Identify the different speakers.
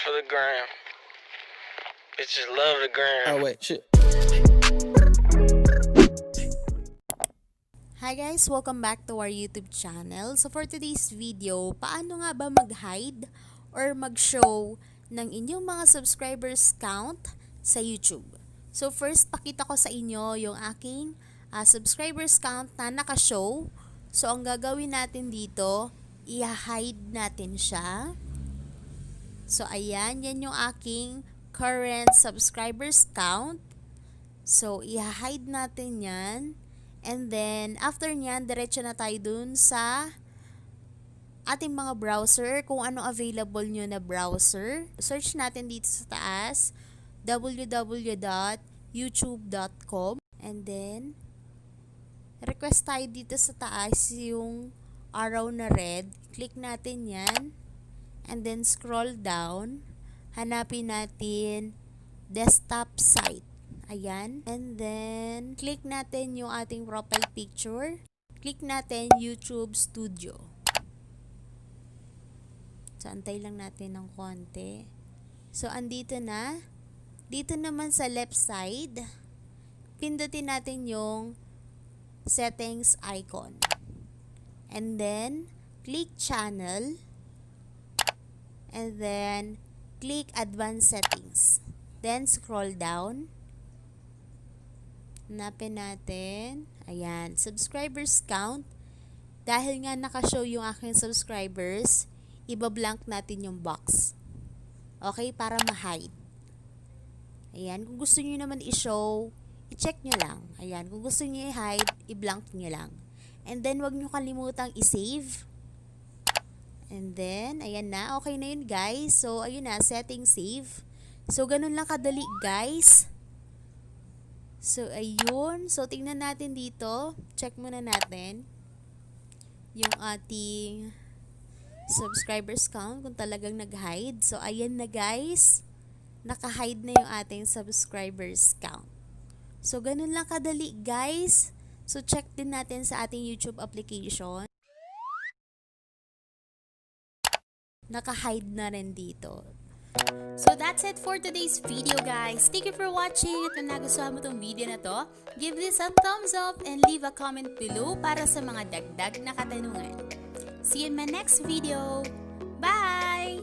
Speaker 1: for the gram. Bitches love the gram.
Speaker 2: Oh wait, shit.
Speaker 3: Hi guys! Welcome back to our YouTube channel. So for today's video, paano nga ba mag-hide or mag-show ng inyong mga subscribers count sa YouTube? So first, pakita ko sa inyo yung aking subscribers count na naka-show. So ang gagawin natin dito, i-hide natin siya. So ayan, yan yung aking current subscribers count. So i-hide natin yan. And then, after nyan, diretso na tayo dun sa ating mga browser, kung ano available nyo na browser. Search natin dito sa taas, www.youtube.com. And then, request tayo dito sa taas yung arrow na red. Click natin yan. And then, scroll down. Hanapin natin desktop site. Ayan. And then, click natin yung ating profile picture. Click natin YouTube Studio. So, antay lang natin ng konti. So, andito na. Dito naman sa left side, pindutin natin yung settings icon. And then, click channel. And then, click advanced settings. Then, scroll down. Hanapin natin. Ayan. Subscribers count. Dahil nga nakashow yung aking subscribers, ibablank natin yung box. Okay? Para ma-hide. Ayan. Kung gusto nyo naman i-show, i-check nyo lang. Ayan. Kung gusto nyo i-hide, i-blank nyo lang. And then, wag nyo kalimutang i-save. And then, ayan na. Okay na yun, guys. So, ayun na. Setting save. So, ganun lang kadali, guys. So, ayun. So, tingnan natin dito. Check muna natin yung ating subscribers count kung talagang nag-hide. So, ayan na guys. Naka-hide na yung ating subscribers count. So, ganun lang kadali guys. So, check din natin sa ating YouTube application. Naka-hide na rin dito. So that's it for today's video guys. Thank you for watching. At kung nagustuhan mo tong video na to, give this a thumbs up and leave a comment below para sa mga dagdag na katanungan. See you in my next video. Bye!